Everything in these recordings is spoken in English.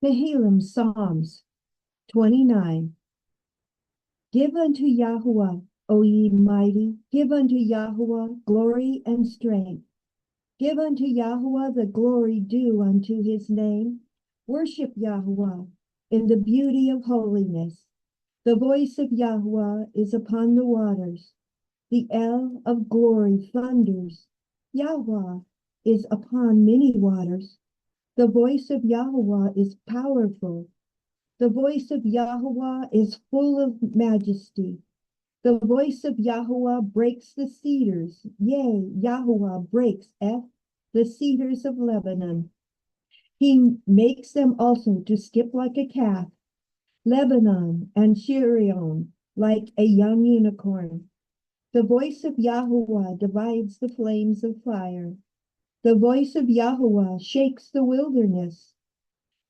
Tehillim, Psalms 29. Give unto Yahuwah, O ye mighty, give unto Yahuwah glory and strength. Give unto Yahuwah the glory due unto his name. Worship Yahuwah in the beauty of holiness. The voice of Yahuwah is upon the waters. The El of glory thunders. Yahuwah is upon many waters. The voice of Yahuwah is powerful. The voice of Yahuwah is full of majesty. The voice of Yahuwah breaks the cedars. Yea, Yahuwah breaks the cedars of Lebanon. He makes them also to skip like a calf, Lebanon and Shirion like a young unicorn. The voice of Yahuwah divides the flames of fire. The voice of Yahuwah shakes the wilderness.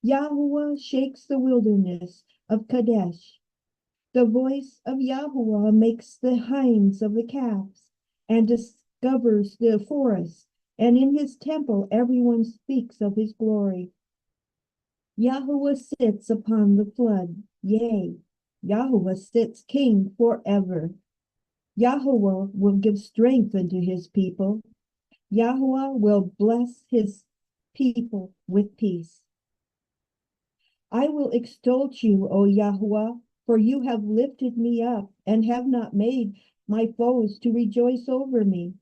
Yahuwah shakes the wilderness of Kadesh. The voice of Yahuwah makes the hinds of the calves and discovers the forest, and in his temple everyone speaks of his glory. Yahuwah sits upon the flood, yea, Yahuwah sits king forever. Yahuwah will give strength unto his people. Yahuwah will bless his people with peace. I will extol you, O Yahuwah, for you have lifted me up and have not made my foes to rejoice over me.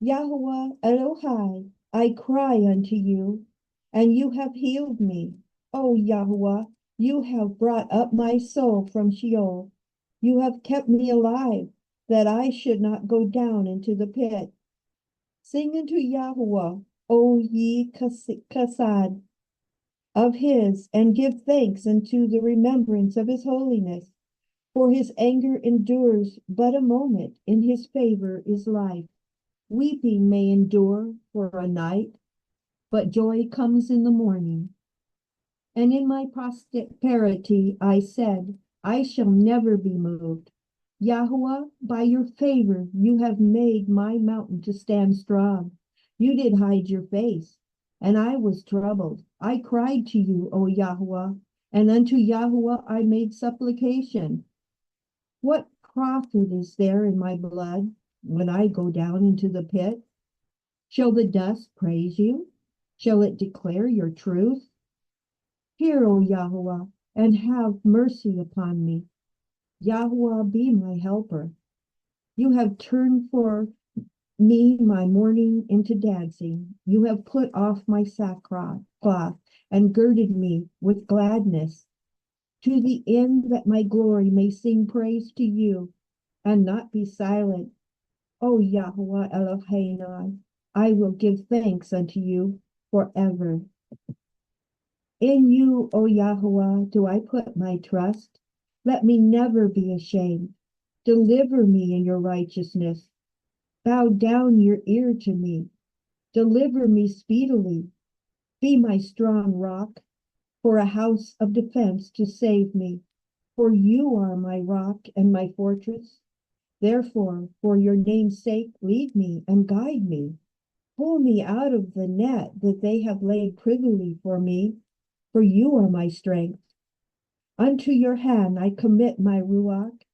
Yahuwah Elohai, I cry unto you, and you have healed me. O Yahuwah, you have brought up my soul from Sheol. You have kept me alive, that I should not go down into the pit. Sing unto Yahuwah, O ye Kasad, of his, and give thanks unto the remembrance of his holiness. For his anger endures but a moment, in his favor is life. Weeping may endure for a night, but joy comes in the morning. And in my prosperity I said, I shall never be moved. Yahuwah, by your favor you have made my mountain to stand strong. You did hide your face, and I was troubled. I cried to you, O Yahuwah, and unto Yahuwah I made supplication. What profit is there in my blood when I go down into the pit? Shall the dust praise you? Shall it declare your truth? Hear, O Yahuwah, and have mercy upon me. Yahuwah, be my helper. You have turned for me my mourning into dancing. You have put off my sackcloth and girded me with gladness, to the end that my glory may sing praise to you and not be silent. O Yahuwah Eloheinu, I will give thanks unto you forever. In you, O Yahuwah, do I put my trust. Let me never be ashamed. Deliver me in your righteousness. Bow down your ear to me. Deliver me speedily. Be my strong rock, for a house of defense to save me. For you are my rock and my fortress. Therefore, for your name's sake, lead me and guide me. Pull me out of the net that they have laid privily for me, for you are my strength. Unto your hand I commit my ruach.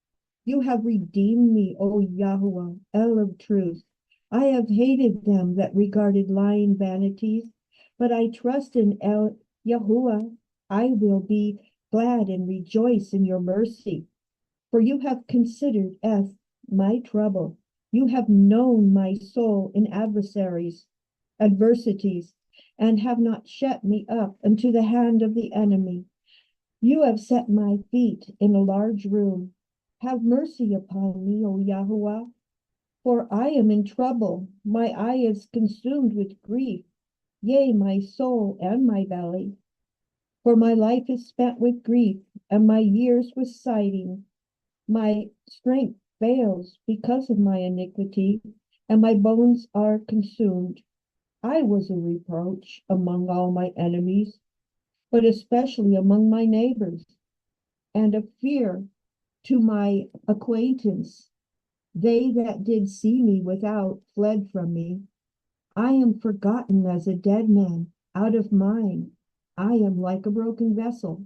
You have redeemed me, O Yahuwah, El of truth. I have hated them that regarded lying vanities, but I trust in El Yahuwah. I will be glad and rejoice in your mercy. For you have considered my trouble. You have known my soul in adversities, and have not shut me up unto the hand of the enemy. You have set my feet in a large room. Have mercy upon me, O Yahuwah, for I am in trouble. My eye is consumed with grief, yea, my soul and my belly. For my life is spent with grief, and my years with sighing. My strength fails because of my iniquity, and my bones are consumed. I was a reproach among all my enemies, but especially among my neighbors, and a fear to my acquaintance. They that did see me without fled from me. I am forgotten as a dead man, out of mind. I am like a broken vessel,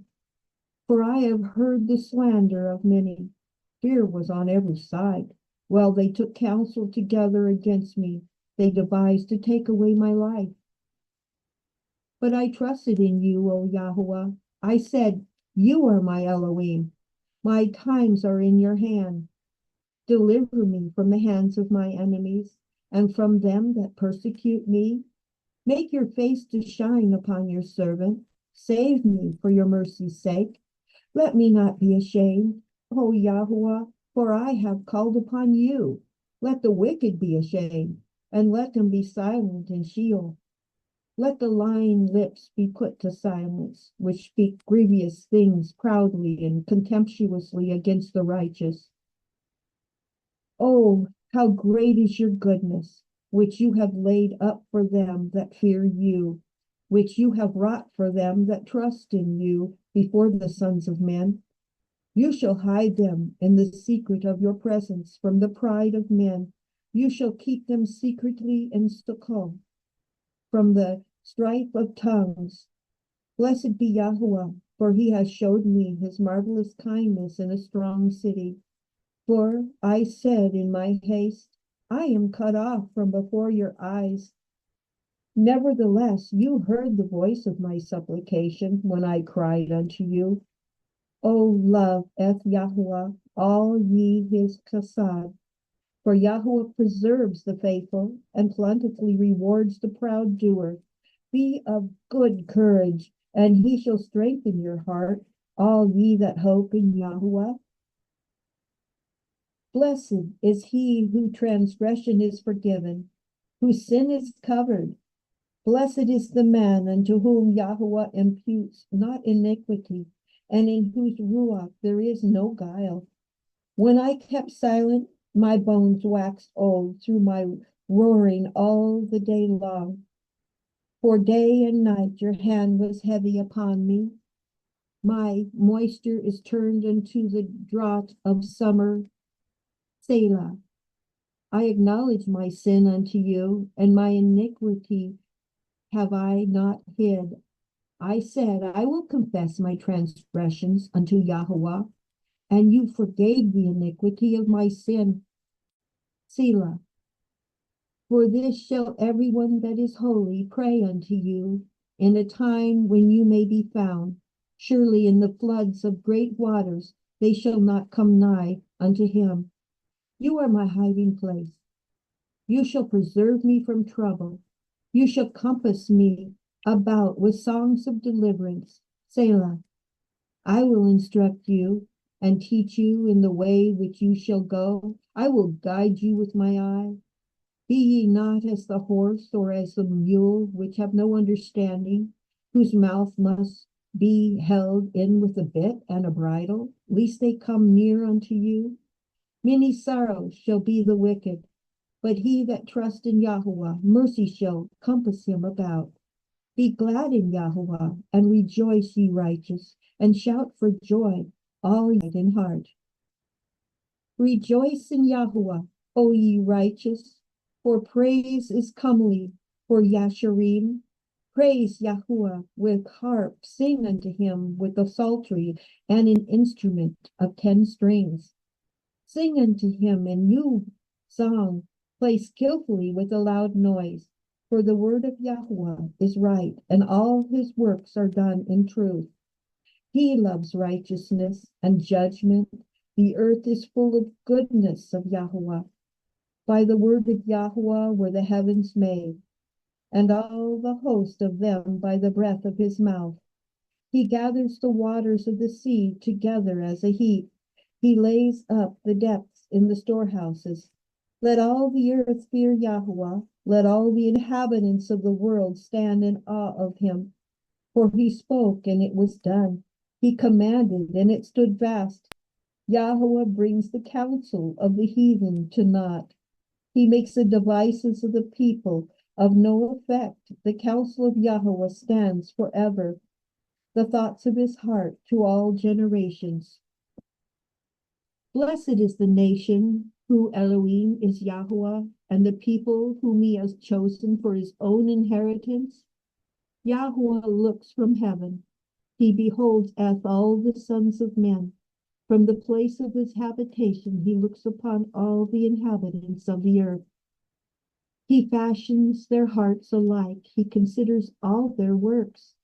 for I have heard the slander of many. Fear was on every side. Well, they took counsel together against me. They devised to take away my life. But I trusted in you, O Yahweh. I said, you are my Elohim. My times are in your hand. Deliver me from the hands of my enemies and from them that persecute me. Make your face to shine upon your servant. Save me for your mercy's sake. Let me not be ashamed, O Yahweh, for I have called upon you. Let the wicked be ashamed, and let them be silent in Sheol. Let the lying lips be put to silence, which speak grievous things proudly and contemptuously against the righteous. Oh, how great is your goodness, which you have laid up for them that fear you, which you have wrought for them that trust in you before the sons of men. You shall hide them in the secret of your presence from the pride of men. You shall keep them secretly in Stockholm from the strife of tongues. Blessed be Yahweh, for he has showed me his marvelous kindness in a strong city. For I said in my haste, I am cut off from before your eyes. Nevertheless, you heard the voice of my supplication when I cried unto you. O love Yahweh, all ye his chesed. For Yahweh preserves the faithful and plentifully rewards the proud doer. Be of good courage, and he shall strengthen your heart, all ye that hope in Yahweh. Blessed is he whose transgression is forgiven, whose sin is covered. Blessed is the man unto whom Yahweh imputes not iniquity, and in whose ruach there is no guile. When I kept silent, my bones waxed old through my roaring all the day long. For day and night your hand was heavy upon me. My moisture is turned into the drought of summer. Selah. I acknowledge my sin unto you, and my iniquity have I not hid. I said, I will confess my transgressions unto Yahweh, and you forgave the iniquity of my sin. Selah. For this shall everyone that is holy pray unto you in a time when you may be found. Surely in the floods of great waters they shall not come nigh unto him. You are my hiding place. You shall preserve me from trouble. You shall compass me about with songs of deliverance. Selah. I will instruct you and teach you in the way which you shall go. I will guide you with my eye. Be ye not as the horse or as the mule, which have no understanding, whose mouth must be held in with a bit and a bridle, lest they come near unto you. Many sorrows shall be the wicked, but he that trusts in Yahweh, mercy shall compass him about. Be glad in Yahweh, and rejoice, ye righteous, and shout for joy, all ye in heart. Rejoice in Yahweh, O ye righteous, for praise is comely for Yasharim. Praise Yahuwah with harp, sing unto him with a psaltery and an instrument of 10 strings. Sing unto him a new song, play skillfully with a loud noise. For the word of Yahuwah is right, and all his works are done in truth. He loves righteousness and judgment. The earth is full of goodness of Yahuwah. By the word of Yahuwah were the heavens made, and all the host of them by the breath of his mouth. He gathers the waters of the sea together as a heap. He lays up the depths in the storehouses. Let all the earth fear Yahuwah. Let all the inhabitants of the world stand in awe of him. For he spoke, and it was done. He commanded, and it stood fast. Yahuwah brings the counsel of the heathen to naught. He makes the devices of the people of no effect. The counsel of Yahweh stands forever, the thoughts of his heart to all generations. Blessed is the nation who Elohim is Yahweh, and the people whom he has chosen for his own inheritance. Yahweh looks from heaven. He beholds as all the sons of men. From the place of his habitation, he looks upon all the inhabitants of the earth. He fashions their hearts alike. He considers all their works.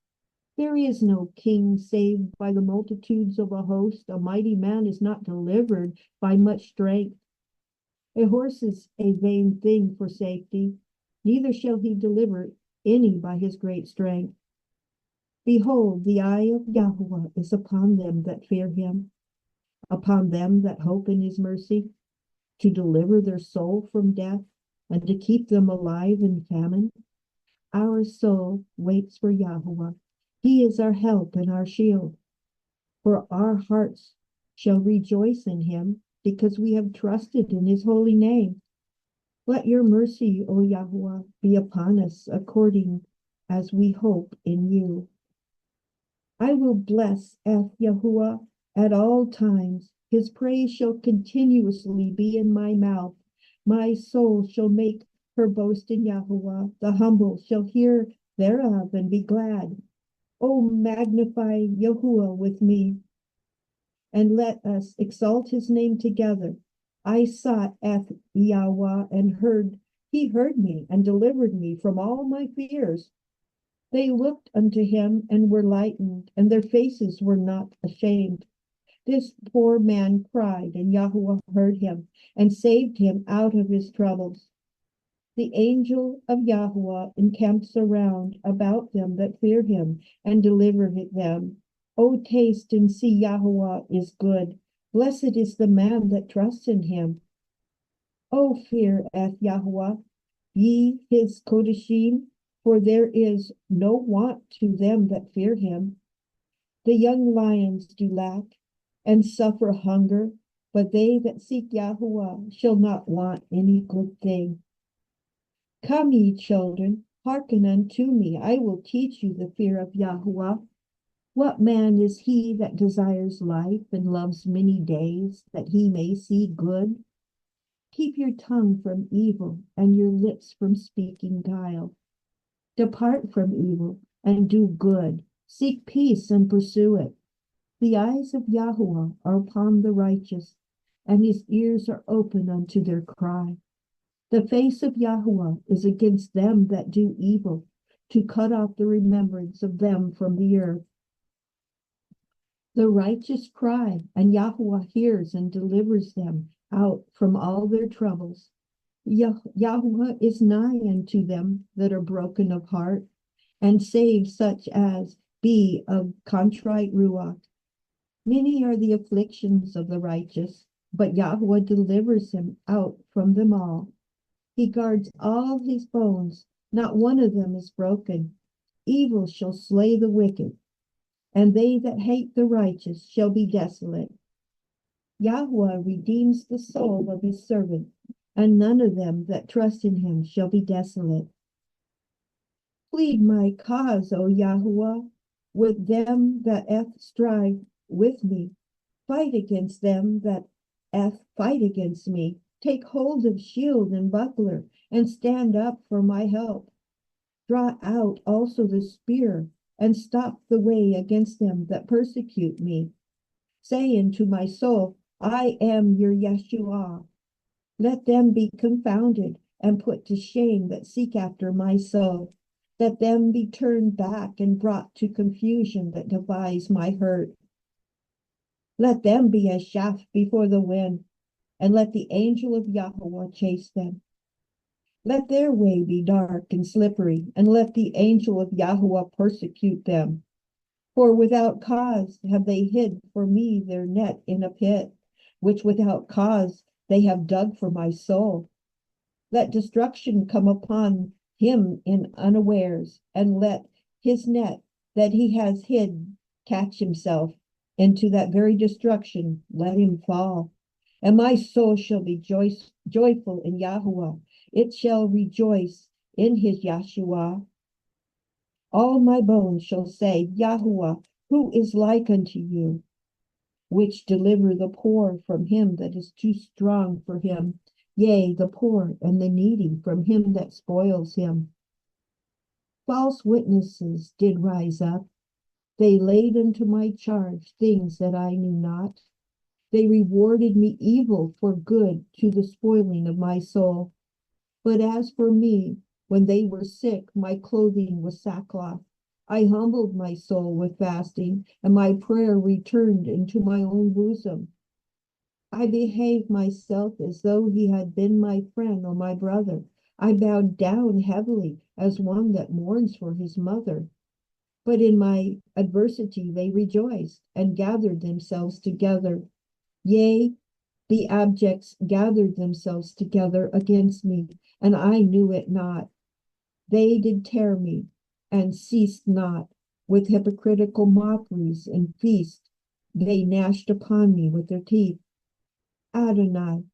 There is no king saved by the multitudes of a host. A mighty man is not delivered by much strength. A horse is a vain thing for safety, neither shall he deliver any by his great strength. Behold, the eye of Yahweh is upon them that fear him, upon them that hope in his mercy, to deliver their soul from death, and to keep them alive in famine. Our soul waits for Yahweh. He is our help and our shield. For our hearts shall rejoice in him, because we have trusted in his holy name. Let your mercy, O Yahweh, be upon us according as we hope in you. I will bless Yahuwah at all times. His praise shall continuously be in my mouth. My soul shall make her boast in Yahuwah. The humble shall hear thereof and be glad. O magnify Yahuwah with me, and let us exalt his name together. I sought Yahweh and he heard me and delivered me from all my fears. They looked unto him and were lightened, and their faces were not ashamed. This poor man cried, and Yahweh heard him and saved him out of his troubles. The angel of Yahweh encamps around about them that fear him and delivereth them. O taste and see Yahweh is good. Blessed is the man that trusts in him. O fear Yahweh, ye his Kodashim, for there is no want to them that fear him. The young lions do lack and suffer hunger, but they that seek Yahweh shall not want any good thing. Come, ye children, hearken unto me. I will teach you the fear of Yahweh. What man is he that desires life and loves many days, that he may see good? Keep your tongue from evil and your lips from speaking guile. Depart from evil and do good. Seek peace and pursue it. The eyes of Yahweh are upon the righteous, and his ears are open unto their cry. The face of Yahweh is against them that do evil, to cut off the remembrance of them from the earth. The righteous cry, and Yahweh hears and delivers them out from all their troubles. Yahweh is nigh unto them that are broken of heart, and saves such as be of contrite ruach. Many are the afflictions of the righteous, but Yahweh delivers him out from them all. He guards all his bones, not one of them is broken. Evil shall slay the wicked, and they that hate the righteous shall be desolate. Yahweh redeems the soul of his servant, and none of them that trust in him shall be desolate. Plead my cause, O Yahweh, with them that strive with me. Fight against them that fight against me. Take hold of shield and buckler, and stand up for my help. Draw out also the spear, and stop the way against them that persecute me. Say unto my soul, I am your Yeshua. Let them be confounded and put to shame that seek after my soul. Let them be turned back and brought to confusion that devise my hurt. Let them be as chaff before the wind, and let the angel of Yahweh chase them. Let their way be dark and slippery, and let the angel of Yahweh persecute them. For without cause have they hid for me their net in a pit, which without cause they have dug for my soul. Let destruction come upon him in unawares, and let his net that he has hid catch himself. Into that very destruction let him fall. And my soul shall be joyful in Yahweh. It shall rejoice in his Yahshua. All my bones shall say, Yahweh, who is like unto you, which deliver the poor from him that is too strong for him, yea, the poor and the needy from him that spoils him. False witnesses did rise up. They laid unto my charge things that I knew not. They rewarded me evil for good to the spoiling of my soul. But as for me, when they were sick, my clothing was sackcloth. I humbled my soul with fasting, and my prayer returned into my own bosom. I behaved myself as though he had been my friend or my brother. I bowed down heavily as one that mourns for his mother. But in my adversity they rejoiced and gathered themselves together. Yea, the abjects gathered themselves together against me, and I knew it not. They did tear me, and ceased not. With hypocritical mockeries and feast, they gnashed upon me with their teeth. Adonai,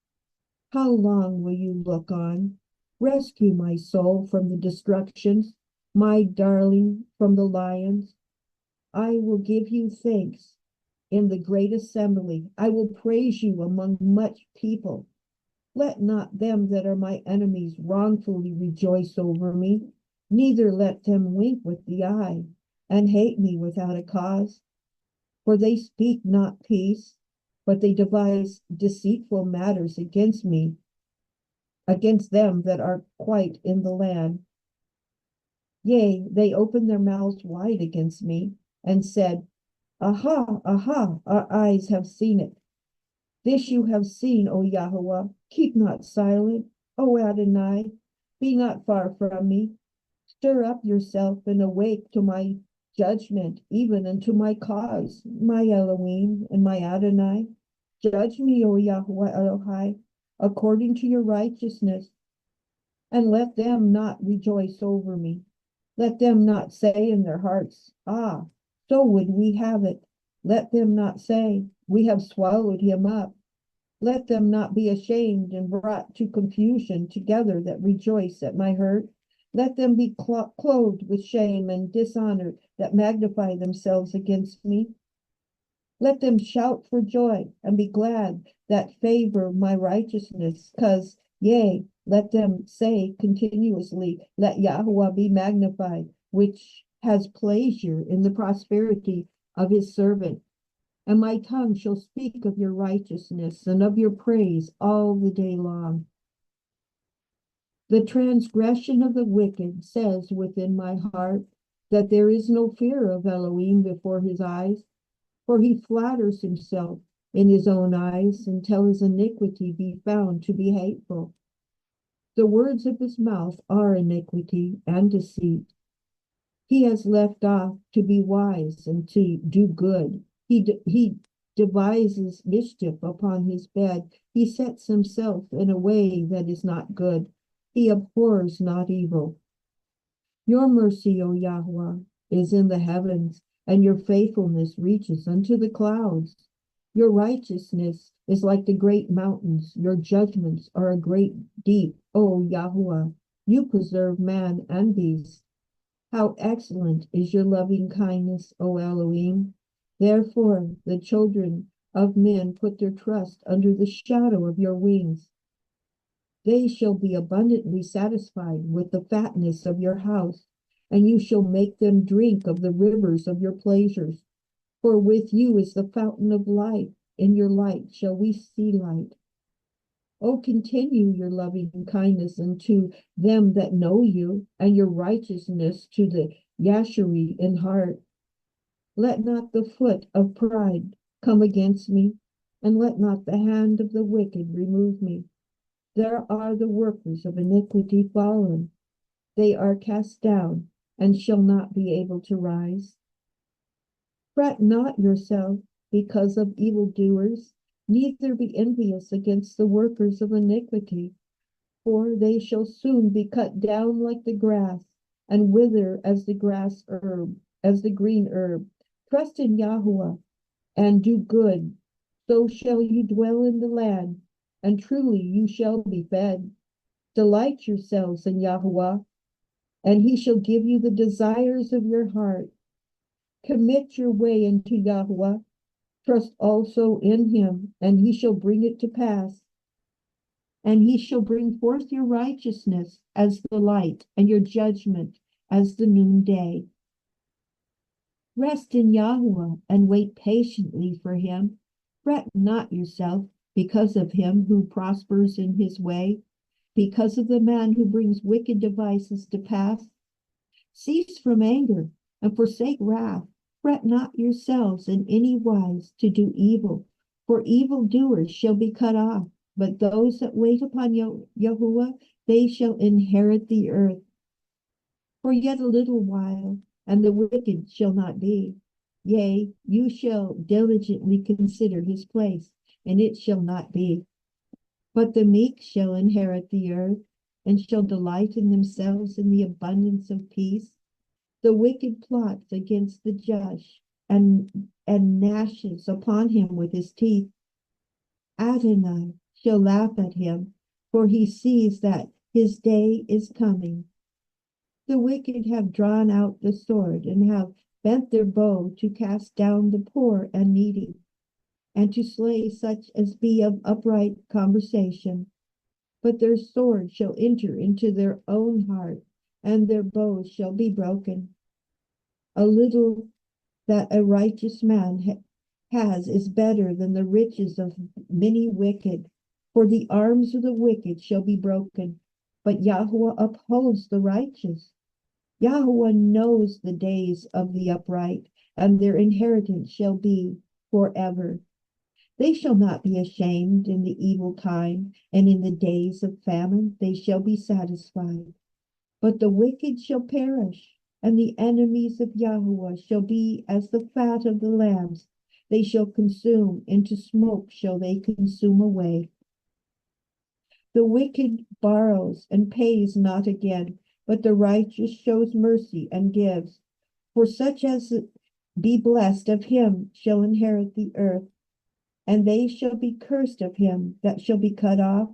how long will you look on? Rescue my soul from the destructions, my darling from the lions. I will give you thanks in the great assembly. I will praise you among much people. Let not them that are my enemies wrongfully rejoice over me, neither let them wink with the eye, and hate me without a cause. For they speak not peace, but they devise deceitful matters against me, against them that are quite in the land. Yea, they opened their mouths wide against me, and said, Aha, aha, our eyes have seen it. This you have seen, O Yahweh. Keep not silent, O Adonai. Be not far from me. Stir up yourself and awake to my judgment, even unto my cause, my Elohim and my Adonai. Judge me, O Yahweh Elohai, according to your righteousness, and let them not rejoice over me. Let them not say in their hearts, Ah, so would we have it. Let them not say, We have swallowed him up. Let them not be ashamed and brought to confusion together that rejoice at my hurt. Let them be clothed with shame and dishonor that magnify themselves against me. Let them shout for joy and be glad that favor my righteousness, because, yea, let them say continuously, Let Yahweh be magnified, which has pleasure in the prosperity of his servant. And my tongue shall speak of your righteousness and of your praise all the day long. The transgression of the wicked says within my heart that there is no fear of Elohim before his eyes, for he flatters himself in his own eyes until his iniquity be found to be hateful. The words of his mouth are iniquity and deceit. He has left off to be wise and to do good. He devises mischief upon his bed. He sets himself in a way that is not good. He abhors not evil. Your mercy, O Yahweh, is in the heavens, and your faithfulness reaches unto the clouds. Your righteousness is like the great mountains. Your judgments are a great deep, O Yahweh. You preserve man and beast. How excellent is your loving kindness, O Elohim. Therefore, the children of men put their trust under the shadow of your wings. They shall be abundantly satisfied with the fatness of your house, and you shall make them drink of the rivers of your pleasures. For with you is the fountain of life. In your light shall we see light. O continue your loving kindness unto them that know you, and your righteousness to the Yashari in heart. Let not the foot of pride come against me, and let not the hand of the wicked remove me. There are the workers of iniquity fallen. They are cast down, and shall not be able to rise. Fret not yourself because of evildoers, neither be envious against the workers of iniquity, for they shall soon be cut down like the grass, and wither as the grass herb, as the green herb. Trust in Yahweh, and do good, so shall you dwell in the land, and truly you shall be fed. Delight yourselves in Yahweh, and he shall give you the desires of your heart. Commit your way unto Yahweh, trust also in him, and he shall bring it to pass. And he shall bring forth your righteousness as the light, and your judgment as the noonday. Rest in Yahuwah and wait patiently for him. Fret not yourself because of him who prospers in his way, because of the man who brings wicked devices to pass. Cease from anger and forsake wrath. Fret not yourselves in any wise to do evil, for evildoers shall be cut off. But those that wait upon Yahuwah, they shall inherit the earth. For yet a little while, and the wicked shall not be. Yea, you shall diligently consider his place, and it shall not be. But the meek shall inherit the earth, and shall delight in themselves in the abundance of peace. The wicked plots against the just, and gnashes upon him with his teeth. Adonai shall laugh at him, for he sees that his day is coming. The wicked have drawn out the sword, and have bent their bow to cast down the poor and needy, and to slay such as be of upright conversation. But their sword shall enter into their own heart, and their bows shall be broken. A little that a righteous man has is better than the riches of many wicked, for the arms of the wicked shall be broken, but Yahweh upholds the righteous. Yahweh knows the days of the upright, and their inheritance shall be forever. They shall not be ashamed in the evil time, and in the days of famine they shall be satisfied. But the wicked shall perish, and the enemies of Yahweh shall be as the fat of the lambs. They shall consume, into smoke shall they consume away. The wicked borrows and pays not again, but the righteous shows mercy and gives. For such as be blessed of him shall inherit the earth, and they shall be cursed of him that shall be cut off.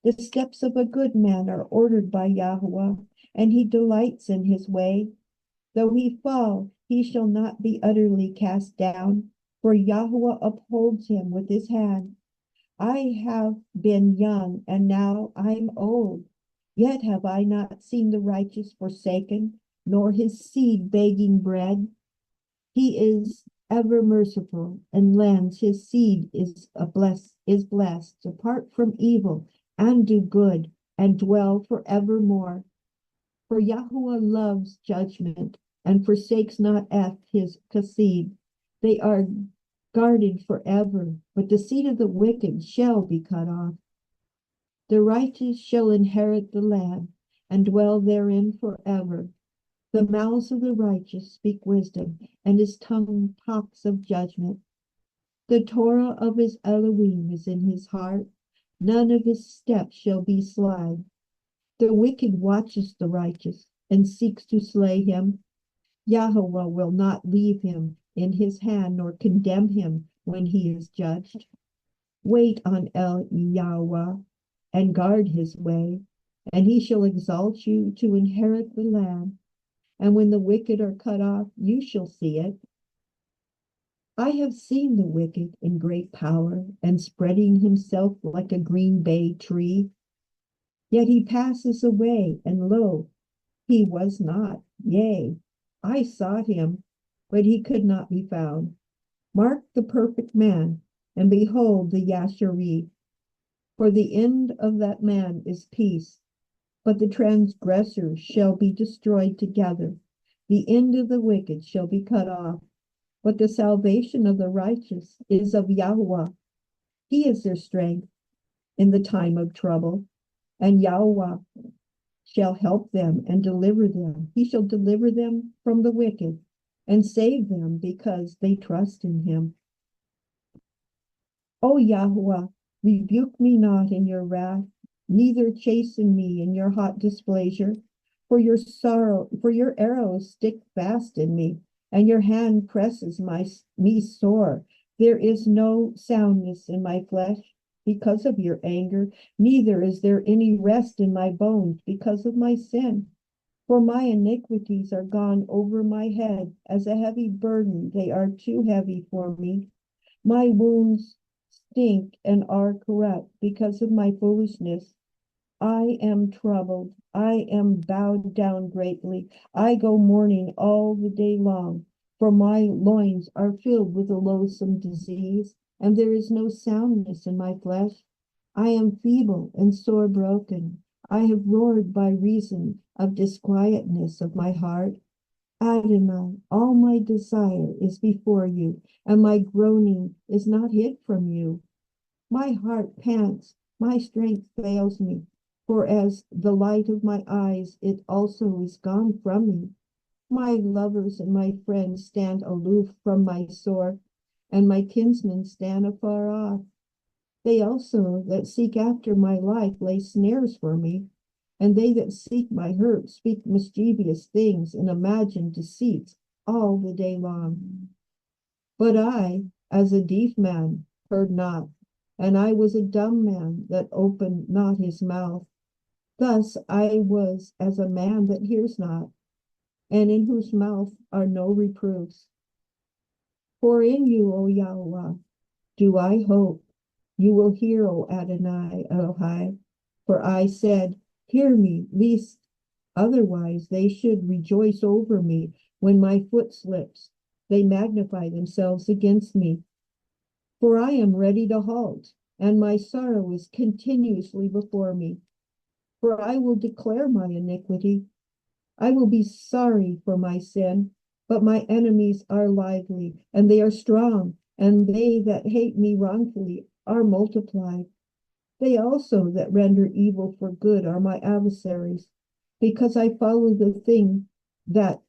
The steps of a good man are ordered by Yahweh, and he delights in his way. Though he fall, he shall not be utterly cast down, for Yahweh upholds him with his hand. I have been young, and now I am old. Yet have I not seen the righteous forsaken, nor his seed begging bread. He is ever merciful, and lends his seed is blessed. Depart from evil, and do good, and dwell forevermore. For Yahuwah loves judgment, and forsakes not his chesed. They are guarded forever, but the seed of the wicked shall be cut off. The righteous shall inherit the land, and dwell therein forever. The mouths of the righteous speak wisdom, and his tongue talks of judgment. The Torah of his Elohim is in his heart. None of his steps shall be slide. The wicked watches the righteous, and seeks to slay him. Yahweh will not leave him in his hand, nor condemn him when he is judged. Wait on Yahweh, and guard his way, and he shall exalt you to inherit the land. And when the wicked are cut off, you shall see it. I have seen the wicked in great power, and spreading himself like a green bay tree. Yet he passes away, and lo, he was not. Yea, I sought him, but he could not be found. Mark the perfect man, and behold the Yashari. For the end of that man is peace, but the transgressors shall be destroyed together. The end of the wicked shall be cut off, but the salvation of the righteous is of Yahweh. He is their strength in the time of trouble, and Yahweh shall help them and deliver them. He shall deliver them from the wicked and save them because they trust in him. O Yahweh, rebuke me not in your wrath, neither chasten me in your hot displeasure. For your arrows stick fast in me, and your hand presses me sore. There is no soundness in my flesh because of your anger, neither is there any rest in my bones because of my sin. For my iniquities are gone over my head as a heavy burden. They are too heavy for me. My wounds stink and are corrupt because of my foolishness. I am troubled. I am bowed down greatly. I go mourning all the day long, for my loins are filled with a loathsome disease, and there is no soundness in my flesh. I am feeble and sore broken. I have roared by reason of disquietness of my heart. Adonai, all my desire is before you, and my groaning is not hid from you. My heart pants, my strength fails me, for as the light of my eyes, it also is gone from me. My lovers and my friends stand aloof from my sore, and my kinsmen stand afar off. They also that seek after my life lay snares for me, and they that seek my hurt speak mischievous things and imagine deceits all the day long. But I, as a deaf man, heard not, and I was a dumb man that opened not his mouth. Thus I was as a man that hears not, and in whose mouth are no reproofs. For in you, O Yahweh, do I hope. You will hear, O Adonai Elohai. For I said, hear me, lest otherwise they should rejoice over me when my foot slips. They magnify themselves against me. For I am ready to halt, and my sorrow is continuously before me. For I will declare my iniquity. I will be sorry for my sin, but my enemies are lively, and they are strong, and they that hate me wrongfully are multiplied. They also that render evil for good are my adversaries, because I follow the thing that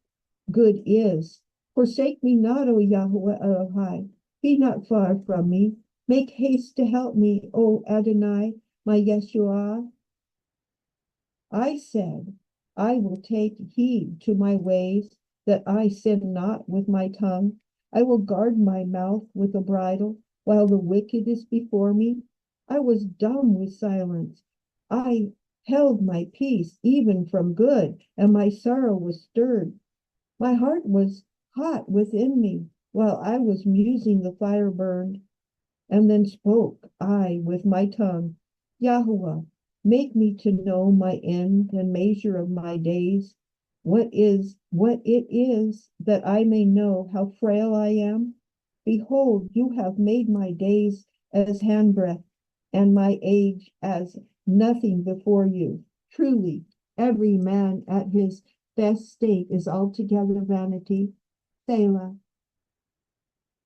good is. Forsake me not, O Yahweh Elohai. Be not far from me. Make haste to help me, O Adonai, my Yeshua. I said, I will take heed to my ways, that I sin not with my tongue. I will guard my mouth with a bridle, while the wicked is before me. I was dumb with silence. I held my peace even from good, and my sorrow was stirred. My heart was hot within me, while I was musing the fire burned. And then spoke I with my tongue, Yahweh, make me to know my end and measure of my days. What it is, that I may know how frail I am? Behold, you have made my days as handbreadth, and my age as nothing before you. Truly, every man at his best state is altogether vanity. Selah.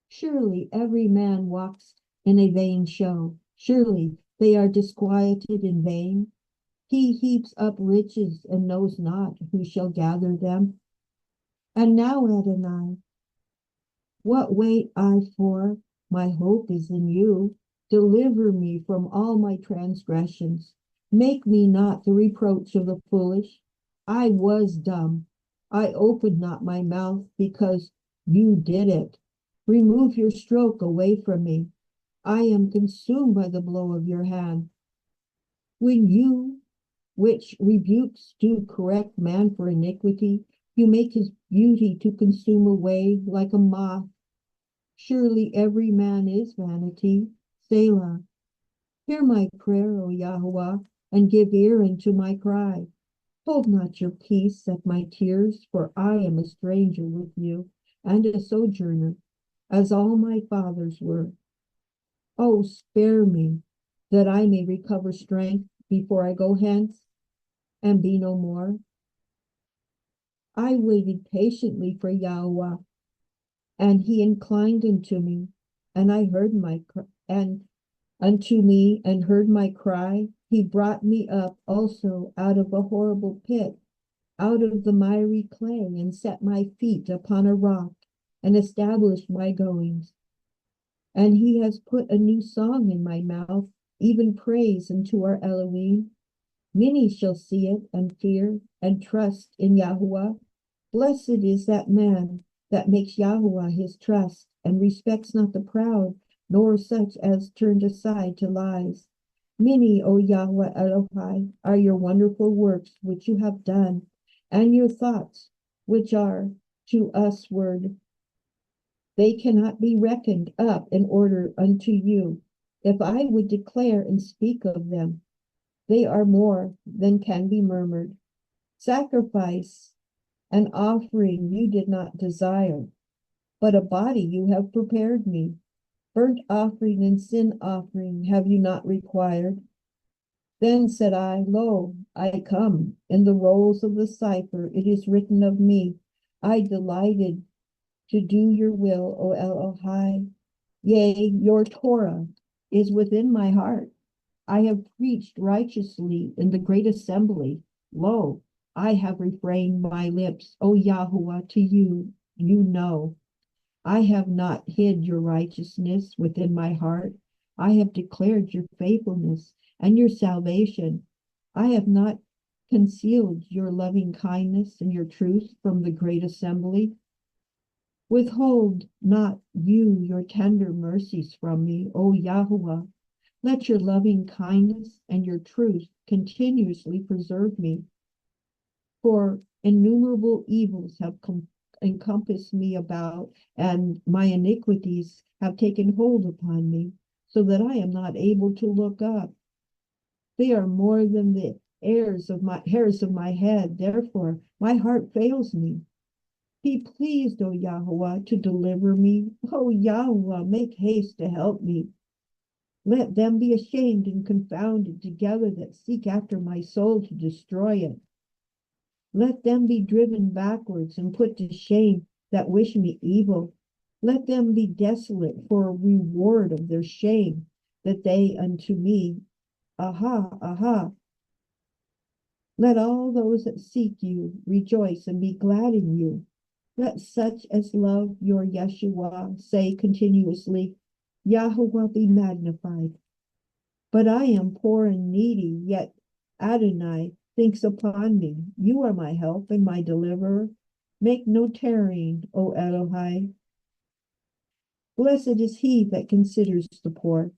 Surely every man walks in a vain show. Surely they are disquieted in vain. He heaps up riches and knows not who shall gather them. And now, Adonai, what wait I for? My hope is in you. Deliver me from all my transgressions. Make me not the reproach of the foolish. I was dumb. I opened not my mouth because you did it. Remove your stroke away from me. I am consumed by the blow of your hand. When you, which rebukes, do correct man for iniquity, you make his beauty to consume away like a moth. Surely every man is vanity. Selah. Hear my prayer, O Yahweh, and give ear unto my cry. Hold not your peace at my tears, for I am a stranger with you, and a sojourner, as all my fathers were. Oh, spare me, that I may recover strength before I go hence and be no more. I waited patiently for Yahweh, and he inclined unto me, and I heard and unto me and heard my cry. He brought me up also out of a horrible pit, out of the miry clay, and set my feet upon a rock, and established my goings. And he has put a new song in my mouth, even praise unto our Elohim. Many shall see it and fear and trust in Yahuwah. Blessed is that man that makes Yahuwah his trust and respects not the proud, nor such as turned aside to lies. Many, O Yahweh Elohai, are your wonderful works which you have done, and your thoughts which are to us word. They cannot be reckoned up in order unto you. If I would declare and speak of them, They are more than can be murmured. Sacrifice and offering you did not desire, but a body you have prepared me. Burnt offering and sin offering have you not required. Then said I, Lo, I come. In the rolls of the cipher it is written of me, I delighted to do your will, O Elohai. Yea, your Torah is within my heart. I have preached righteously in the great assembly. Lo, I have refrained my lips, O Yahuwah, to you, you know. I have not hid your righteousness within my heart. I have declared your faithfulness and your salvation. I have not concealed your loving kindness and your truth from the great assembly. Withhold not you your tender mercies from me, O Yahuwah. Let your loving kindness and your truth continuously preserve me. For innumerable evils have encompassed me about, and my iniquities have taken hold upon me, so that I am not able to look up. They are more than the hairs of my head. Therefore, my heart fails me. Be pleased, O Yahuwah, to deliver me. O Yahuwah, make haste to help me. Let them be ashamed and confounded together that seek after my soul to destroy it. Let them be driven backwards and put to shame that wish me evil. Let them be desolate for a reward of their shame, that they unto me, aha, aha. Let all those that seek you rejoice and be glad in you. Let such as love your Yeshua say continuously, Yahuwah be magnified. But I am poor and needy, yet Adonai thinks upon me. You are my help and my deliverer. Make no tarrying, O Elohai. Blessed is he that considers the poor.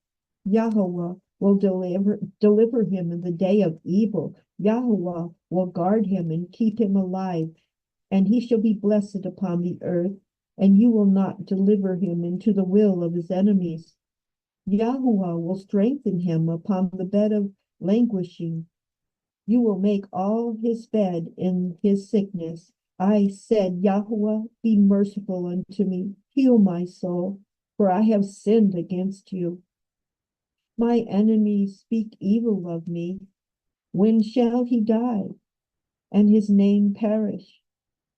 Yahweh will deliver him in the day of evil. Yahweh will guard him and keep him alive, and he shall be blessed upon the earth, and you will not deliver him into the will of his enemies. Yahuwah will strengthen him upon the bed of languishing. You will make all his bed in his sickness. I said, Yahuwah, be merciful unto me. Heal my soul, for I have sinned against you. My enemies speak evil of me. When shall he die, and his name perish?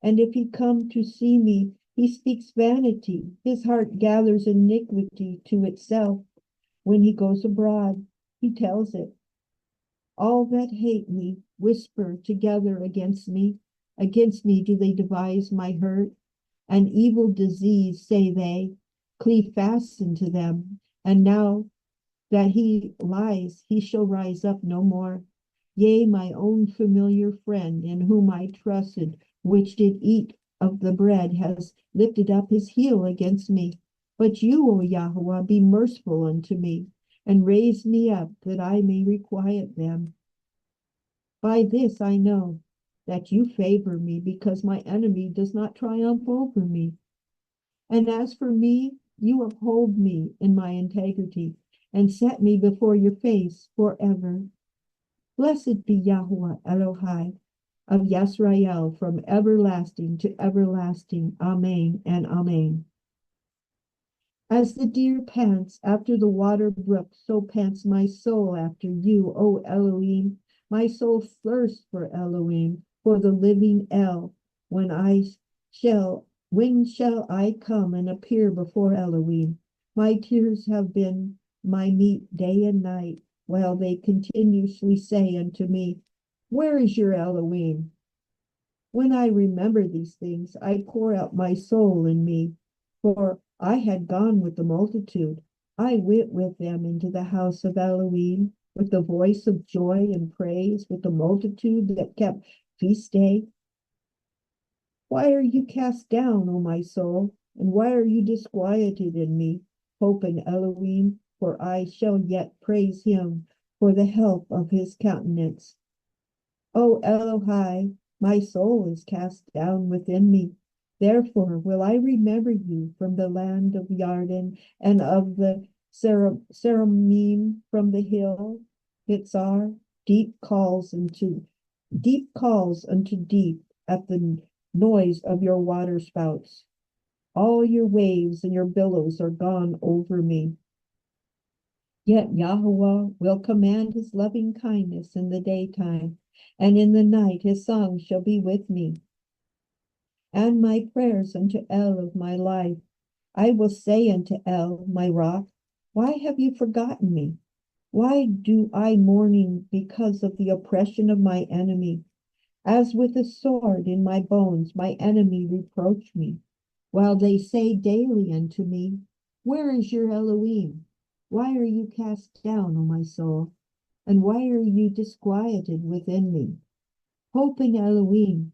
And if he come to see me, he speaks vanity. His heart gathers iniquity to itself. When he goes abroad, he tells it. All that hate me whisper together against me. Against me do they devise my hurt. An evil disease, say they, cleave fast into them. And now that he lies, he shall rise up no more. Yea, my own familiar friend, in whom I trusted, which did eat of the bread, has lifted up his heel against me. But you, O Yahweh, be merciful unto me, and raise me up, that I may requite them. By this I know that you favor me, because my enemy does not triumph over me. And as for me, you uphold me in my integrity, and set me before your face forever. Blessed be Yahuwah Elohai of Yisrael from everlasting to everlasting. Amen and amen. As the deer pants after the water brook, so pants my soul after you, O Elohim. My soul thirsts for Elohim, for the living El. When shall I come and appear before Elohim? My tears have been my meat day and night, while they continuously say unto me, Where is your Elohim? When I remember these things, I pour out my soul in me, for I had gone with the multitude. I went with them into the house of Elohim, with the voice of joy and praise, with the multitude that kept feast day. Why are you cast down, O my soul? And why are you disquieted in me? Hope in Elohim, for I shall yet praise him for the help of his countenance. O Elohai, my soul is cast down within me. Therefore will I remember you from the land of Yarden, and of the Seramim from the hill Hitzar. deep calls unto deep at the noise of your water spouts. All your waves and your billows are gone over me. Yet Yahweh will command his loving kindness in the daytime, and in the night his song shall be with me. And my prayers unto El of my life, I will say unto El, my rock, why have you forgotten me? Why do I mourning because of the oppression of my enemy? As with a sword in my bones, my enemy reproach me, while they say daily unto me, where is your Elohim? Why are you cast down, O my soul? And why are you disquieted within me? Hope in Elohim,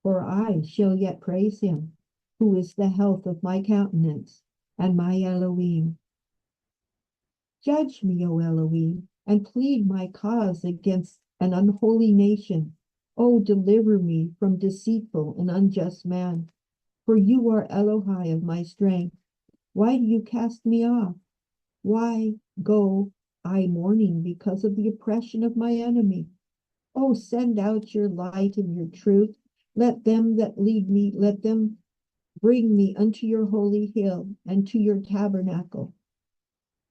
for I shall yet praise him, who is the health of my countenance, and my Elohim. Judge me, O Elohim, and plead my cause against an unholy nation. O deliver me from deceitful and unjust man, for you are Elohai of my strength. Why do you cast me off? Why go I mourning because of the oppression of my enemy? Oh, send out your light and your truth. Let them that lead me, let them bring me unto your holy hill and to your tabernacle.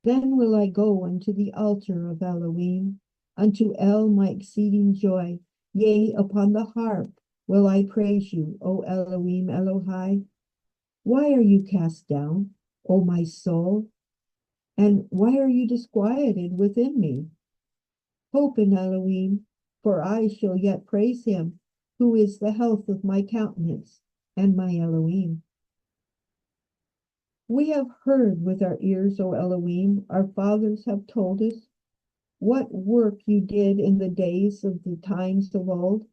Then will I go unto the altar of Elohim, unto El my exceeding joy. Yea, upon the harp will I praise you, O Elohim Elohai. Why are you cast down, O my soul? And why are you disquieted within me? Hope in Elohim, for I shall yet praise him, who is the health of my countenance, and my Elohim. We have heard with our ears, O Elohim, our fathers have told us, what work you did in the days of the times of old,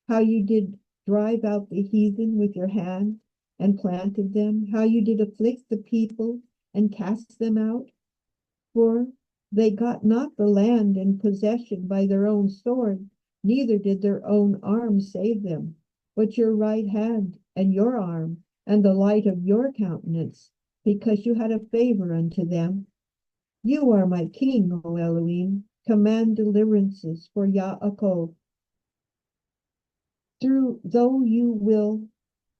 how you did drive out the heathen with your hand and planted them, how you did afflict the people and cast them out. For they got not the land in possession by their own sword, neither did their own arm save them, but your right hand and your arm and the light of your countenance, because you had a favor unto them. You are my king, O Elohim. Command deliverances for Yaakov. Though you will,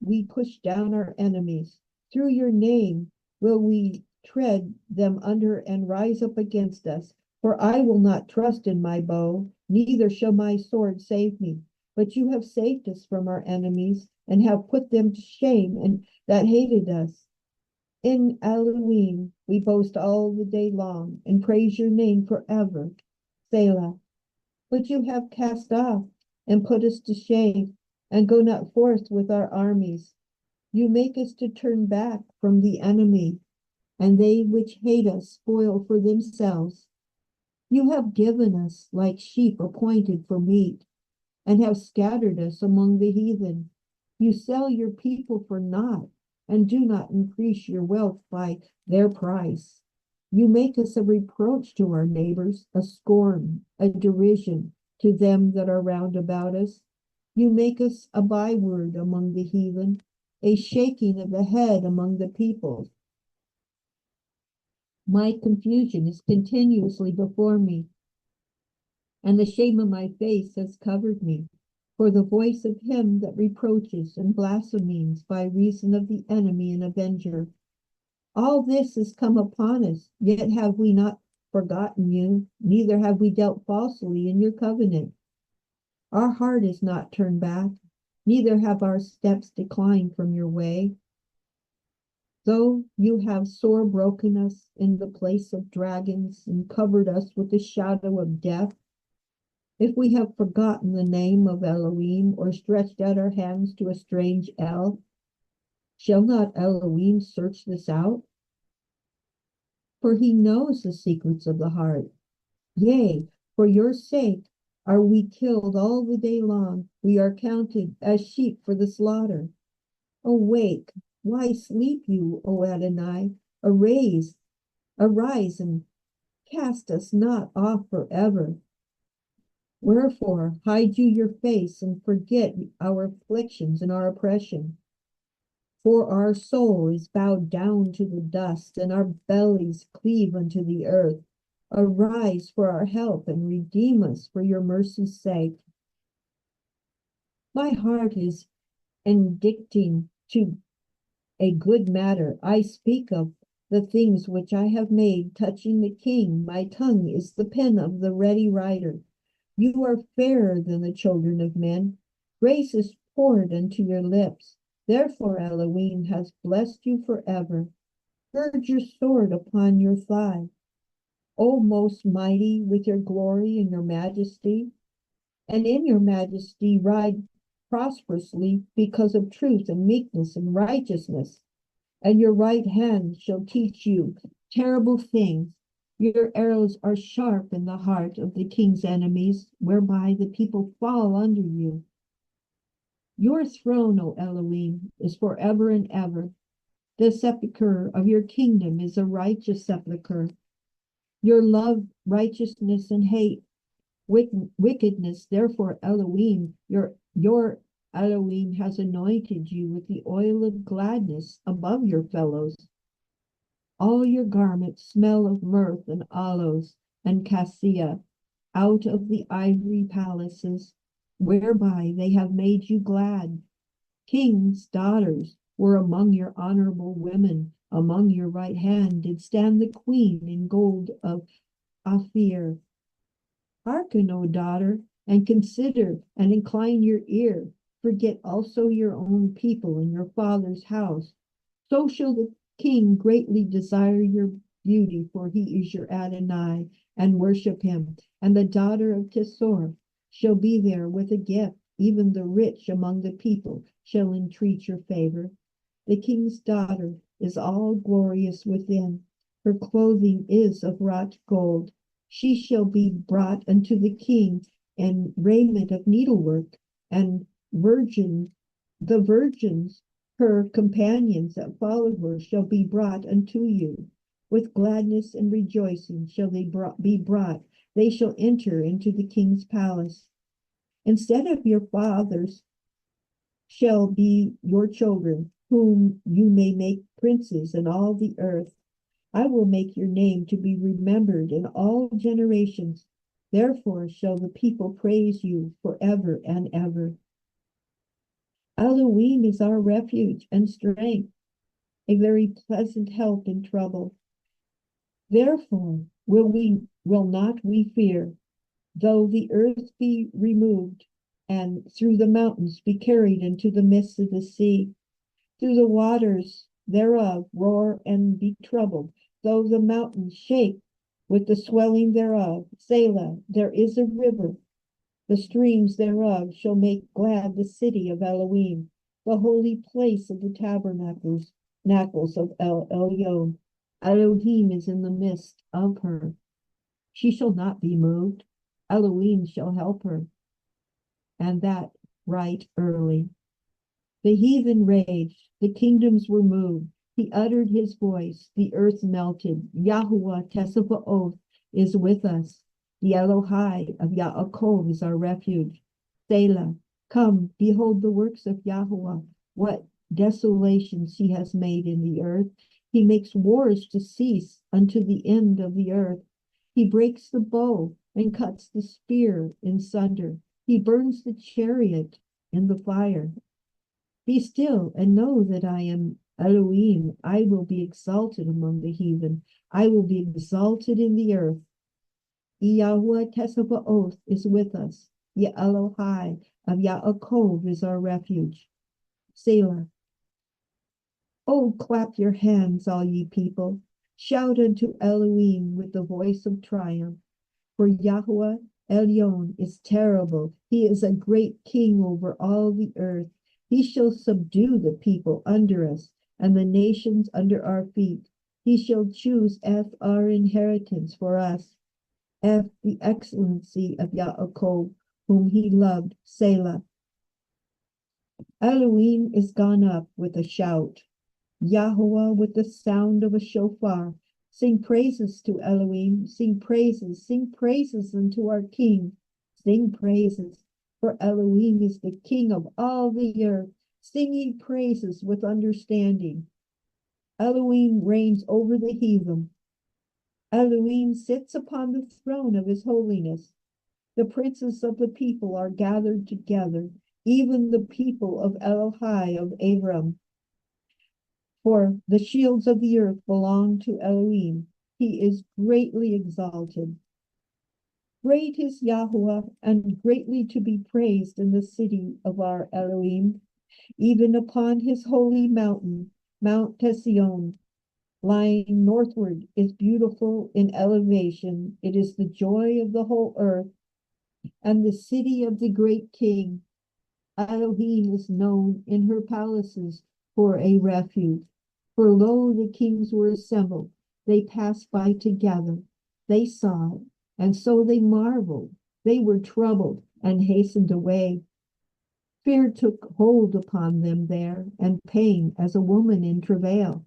we push down our enemies. Through your name will we tread them under and rise up against us. For I will not trust in my bow, neither shall my sword save me. But you have saved us from our enemies and have put them to shame and that hated us. In Elohim we boast all the day long and praise your name forever. Selah. But you have cast off and put us to shame, and go not forth with our armies. You make us to turn back from the enemy, and they which hate us spoil for themselves. You have given us like sheep appointed for meat, and have scattered us among the heathen. You sell your people for naught, and do not increase your wealth by their price. You make us a reproach to our neighbors, a scorn, a derision to them that are round about us. You make us a byword among the heathen, a shaking of the head among the peoples. My confusion is continuously before me, and the shame of my face has covered me. For the voice of him that reproaches and blasphemes by reason of the enemy and avenger. All this has come upon us, yet have we not forgotten you, neither have we dealt falsely in your covenant. Our heart is not turned back, neither have our steps declined from your way. Though you have sore broken us in the place of dragons and covered us with the shadow of death, if we have forgotten the name of Elohim or stretched out our hands to a strange El, shall not Elohim search this out? For he knows the secrets of the heart. Yea, for your sake are we killed all the day long. We are counted as sheep for the slaughter. Awake, why sleep you, O Adonai? Arise and cast us not off forever. Wherefore hide you your face and forget our afflictions and our oppression. For our soul is bowed down to the dust, and our bellies cleave unto the earth. Arise for our help and redeem us for your mercy's sake. My heart is indicting to a good matter. I speak of the things which I have made touching the king. My tongue is the pen of the ready writer. You are fairer than the children of men. Grace is poured into your lips. Therefore Elohim has blessed you forever. Gird your sword upon your thigh. O most mighty, with your glory and your majesty, and in your majesty ride prosperously because of truth and meekness and righteousness. And your right hand shall teach you terrible things. Your arrows are sharp in the heart of the king's enemies, whereby the people fall under you. Your throne, O Elohim, is forever and ever. The sepulchre of your kingdom is a righteous sepulchre. Your love, righteousness, and hate wickedness. Therefore, Elohim, your Elohim has anointed you with the oil of gladness above your fellows. All your garments smell of myrrh and aloes and cassia out of the ivory palaces, whereby they have made you glad. Kings' daughters were among your honorable women. Among your right hand did stand the queen in gold of Ophir. Hearken, O daughter, and consider and incline your ear. Forget also your own people and your father's house. So shall the king greatly desire your beauty, for he is your Adonai, and worship him. And the daughter of Tesor shall be there with a gift. Even the rich among the people shall entreat your favor. The king's daughter is all glorious within. Her clothing is of wrought gold. She shall be brought unto the king in raiment of needlework, and the virgins, her companions that follow her, shall be brought unto you. With gladness and rejoicing shall they be brought. They shall enter into the king's palace. Instead of your fathers shall be your children, whom you may make princes in all the earth. I will make your name to be remembered in all generations. Therefore shall the people praise you forever and ever. Elohim is our refuge and strength, a very pleasant help in trouble. Therefore will not we fear, though the earth be removed, and through the mountains be carried into the midst of the sea, through the waters thereof roar and be troubled, though the mountains shake with the swelling thereof. Selah, there is a river. The streams thereof shall make glad the city of Elohim, the holy place of the tabernacles of El Elyon. Elohim is in the midst of her. She shall not be moved. Elohim shall help her, and that right early. The heathen raged, the kingdoms were moved. He uttered his voice, the earth melted. Yahuwah Tessabaoth is with us. The Elohai of Yaakov is our refuge. Selah, come, behold the works of Yahuwah, what desolations he has made in the earth. He makes wars to cease unto the end of the earth. He breaks the bow and cuts the spear in sunder. He burns the chariot in the fire. Be still and know that I am Elohim. I will be exalted among the heathen. I will be exalted in the earth. Yahuwah Tessabaoth is with us. Ye Elohai of Yaakov is our refuge. Selah. Oh, clap your hands, all ye people. Shout unto Elohim with the voice of triumph. For Yahuwah Elyon is terrible. He is a great king over all the earth. He shall subdue the people under us and the nations under our feet. He shall choose our inheritance for us, the excellency of Yaakov, whom he loved, Selah. Elohim is gone up with a shout. Yahuwah with the sound of a shofar. Sing praises to Elohim, sing praises unto our King. Sing praises, for Elohim is the King of all the earth. Sing ye praises with understanding. Elohim reigns over the heathen. Elohim sits upon the throne of his holiness. The princes of the people are gathered together, even the people of Elohai of Abram. For the shields of the earth belong to Elohim. He is greatly exalted. Great is Yahweh, and greatly to be praised in the city of our Elohim, even upon his holy mountain, Mount Tession, lying northward, is beautiful in elevation. It is the joy of the whole earth, and the city of the great king. Elohim is known in her palaces for a refuge. For lo, the kings were assembled. They passed by together. They saw it, and so they marveled. They were troubled and hastened away. Fear took hold upon them there, and pain as a woman in travail.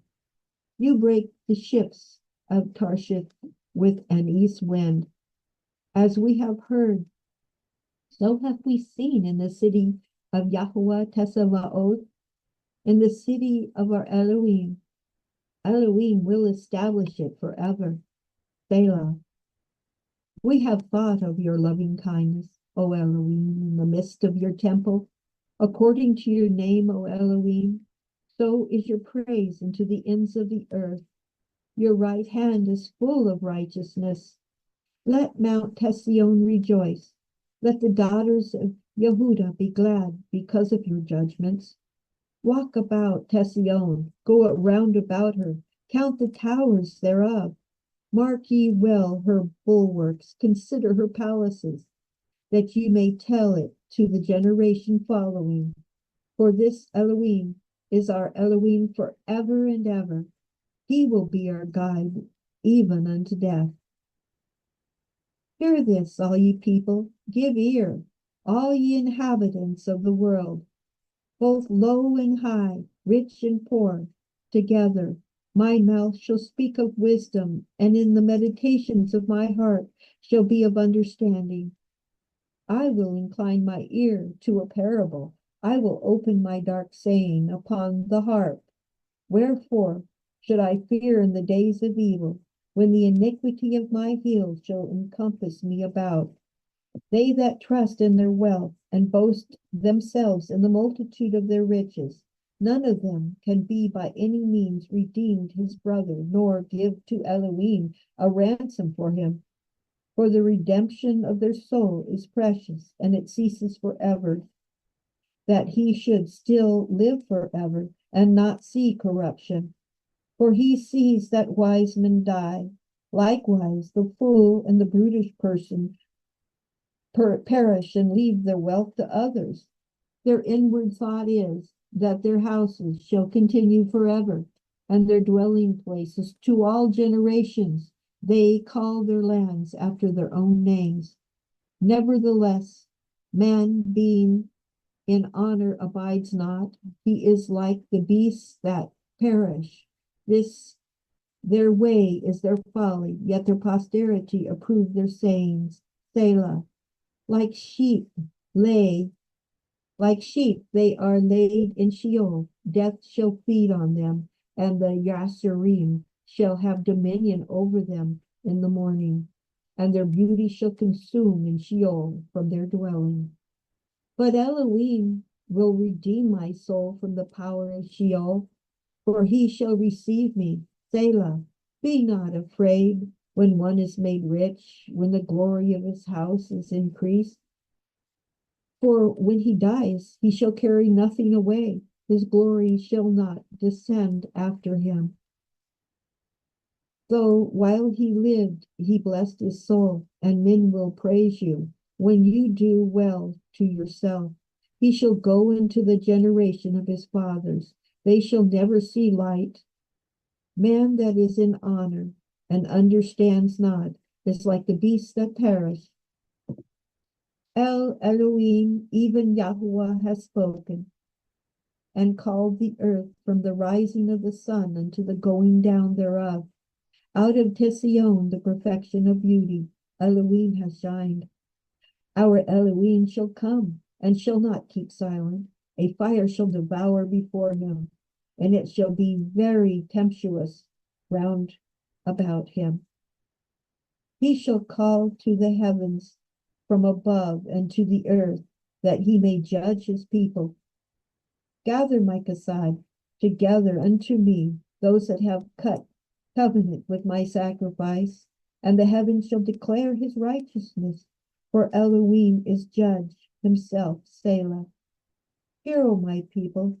You break the ships of Tarshish with an east wind. As we have heard, so have we seen in the city of Yahweh Tessavaot, in the city of our Elohim. Elohim will establish it forever. Selah. We have thought of your loving kindness, O Elohim, in the midst of your temple. According to your name, O Elohim, so is your praise unto the ends of the earth. Your right hand is full of righteousness. Let Mount Tession rejoice. Let the daughters of Yehuda be glad because of your judgments. Walk about Tession, go round about her, count the towers thereof. Mark ye well her bulwarks, consider her palaces, that ye may tell it to the generation following. For this Elohim is our Elohim forever and ever. He will be our guide, even unto death. Hear this, all ye people, give ear, all ye inhabitants of the world, both low and high, rich and poor, together. My mouth shall speak of wisdom, and in the meditations of my heart shall be of understanding. I will incline my ear to a parable. I will open my dark saying upon the harp. Wherefore should I fear in the days of evil, when the iniquity of my heels shall encompass me about? They that trust in their wealth and boast themselves in the multitude of their riches, none of them can be by any means redeemed his brother, nor give to Elohim a ransom for him. For the redemption of their soul is precious, and it ceases forever, that he should still live forever and not see corruption. For he sees that wise men die. Likewise, the fool and the brutish person perish and leave their wealth to others. Their inward thought is that their houses shall continue forever, and their dwelling places to all generations. They call their lands after their own names. Nevertheless, man being in honor abides not. He is like the beasts that perish. This their way is their folly, yet their posterity approve their sayings. Selah. Like sheep lay, like sheep they are laid in Sheol. Death shall feed on them, and the Yasharim shall have dominion over them in the morning, and their beauty shall consume in Sheol from their dwelling. But Elohim will redeem my soul from the power of Sheol, for he shall receive me. Selah. Be not afraid when one is made rich, when the glory of his house is increased. For when he dies, he shall carry nothing away. His glory shall not descend after him. Though while he lived, he blessed his soul, and men will praise you when you do well to yourself. He shall go into the generation of his fathers. They shall never see light. Man that is in honor and understands not is like the beasts that perish. Elohim, even Yahuwah, has spoken, and called the earth from the rising of the sun unto the going down thereof. Out of Tession, the perfection of beauty, Elohim has shined. Our Elohim shall come, and shall not keep silent. A fire shall devour before him, and it shall be very tempestuous round about him. He shall call to the heavens from above and to the earth, that he may judge his people. Gather, Micasai, together unto me those that have cut covenant with my sacrifice, and the heavens shall declare his righteousness, for Elohim is judge himself, Selah. Hear, O my people,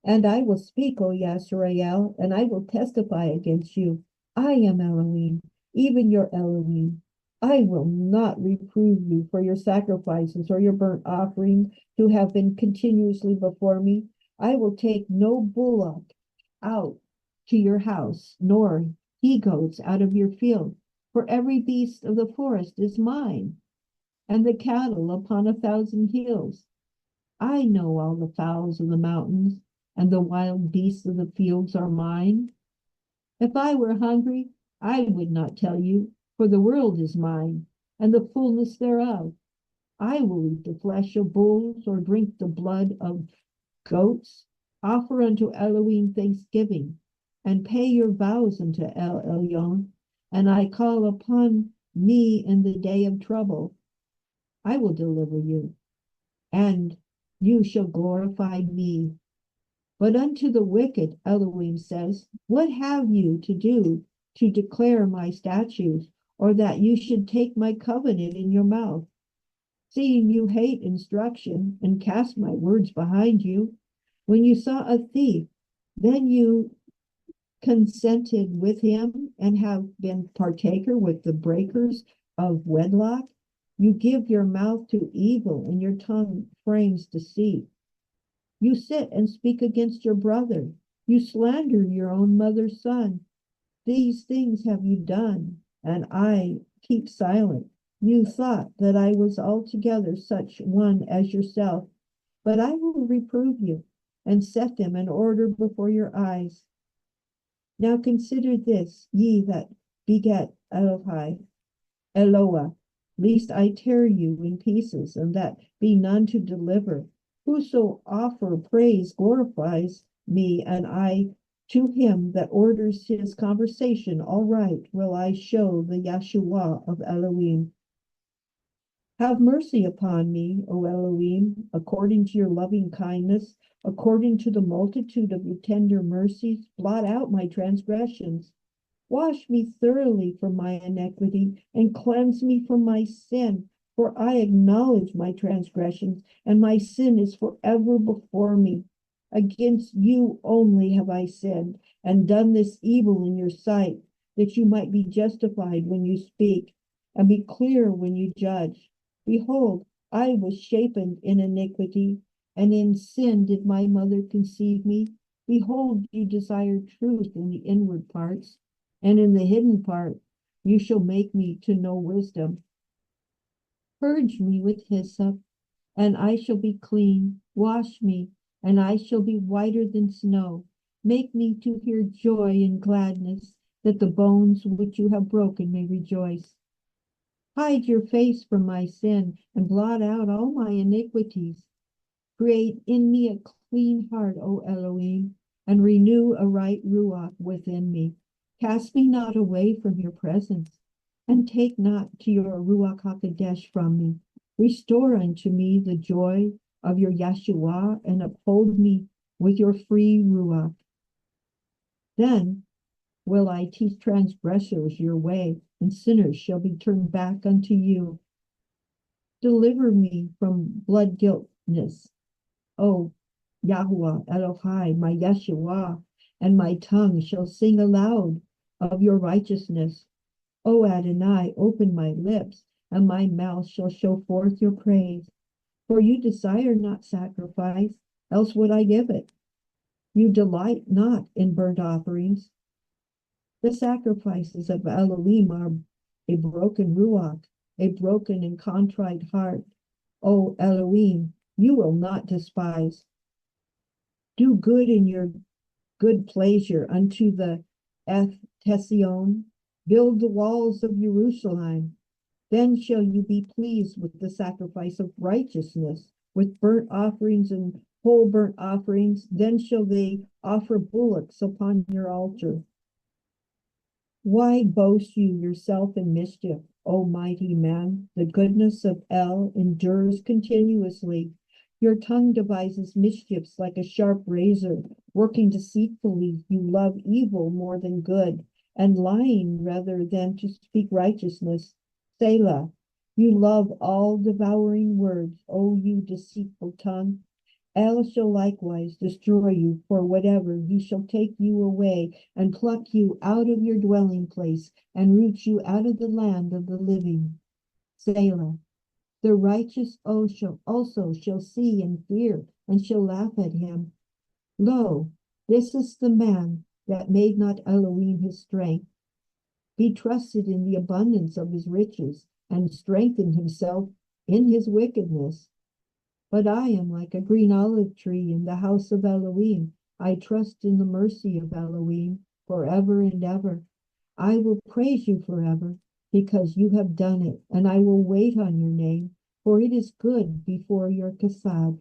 and I will speak, O Yasrael, and I will testify against you. I am Elohim, even your Elohim. I will not reprove you for your sacrifices or your burnt offering to have been continuously before me. I will take no bullock out to your house, nor he goats out of your field. For every beast of the forest is mine, and the cattle upon 1,000 hills. I know all the fowls of the mountains, and the wild beasts of the fields are mine. If I were hungry, I would not tell you, for the world is mine, and the fullness thereof. I will eat the flesh of bulls, or drink the blood of goats. Offer unto Elohim thanksgiving, and pay your vows unto El Elyon, and I call upon me in the day of trouble. I will deliver you, and you shall glorify me. But unto the wicked, Elohim says, what have you to do to declare my statutes, or that you should take my covenant in your mouth? Seeing you hate instruction and cast my words behind you, when you saw a thief, then you consented with him and have been partaker with the breakers of wedlock. You give your mouth to evil, and your tongue frames deceit. You sit and speak against your brother. You slander your own mother's son. These things have you done, and I keep silent. You thought that I was altogether such one as yourself, but I will reprove you and set them in order before your eyes. Now consider this, ye that beget Eloah, lest I tear you in pieces, and that be none to deliver. Whoso offer praise glorifies me, and I to him that orders his conversation aright will I show the Yeshua of Elohim. Have mercy upon me, O Elohim, according to your loving kindness, according to the multitude of your tender mercies, blot out my transgressions. Wash me thoroughly from my iniquity, and cleanse me from my sin. For I acknowledge my transgressions, and my sin is forever before me. Against you only have I sinned, and done this evil in your sight, that you might be justified when you speak, and be clear when you judge. Behold, I was shapen in iniquity, and in sin did my mother conceive me. Behold, you desire truth in the inward parts, and in the hidden part you shall make me to know wisdom. Purge me with hyssop, and I shall be clean. Wash me, and I shall be whiter than snow. Make me to hear joy and gladness, that the bones which you have broken may rejoice. Hide your face from my sin, and blot out all my iniquities. Create in me a clean heart, O Elohim, and renew a right ruach within me. Cast me not away from your presence, and take not to your Ruach HaKodesh from me. Restore unto me the joy of your Yeshua, and uphold me with your free Ruach. Then will I teach transgressors your way, and sinners shall be turned back unto you. Deliver me from blood guiltness, O Yahuwah Elohai, my Yeshua, and my tongue shall sing aloud of your righteousness. O Adonai, open my lips, and my mouth shall show forth your praise. For you desire not sacrifice, else would I give it. You delight not in burnt offerings. The sacrifices of Elohim are a broken ruach, a broken and contrite heart. O Elohim, you will not despise. Do good in your good pleasure unto the Eth Tession. Build the walls of Jerusalem. Then shall you be pleased with the sacrifice of righteousness, with burnt offerings and whole burnt offerings. Then shall they offer bullocks upon your altar. Why boast you yourself in mischief, O mighty man? The goodness of El endures continuously. Your tongue devises mischiefs like a sharp razor. Working deceitfully, you love evil more than good, and lying rather than to speak righteousness. Selah. You love all devouring words, O you deceitful tongue. El shall likewise destroy you for whatever he shall take you away and pluck you out of your dwelling place and root you out of the land of the living. Selah. The righteous also shall see and fear and shall laugh at him. Lo, this is the man that made not Elohim his strength. He trusted in the abundance of his riches and strengthened himself in his wickedness. But I am like a green olive tree in the house of Elohim. I trust in the mercy of Elohim forever and ever. I will praise you forever because you have done it, and I will wait on your name, for it is good before your Kasad.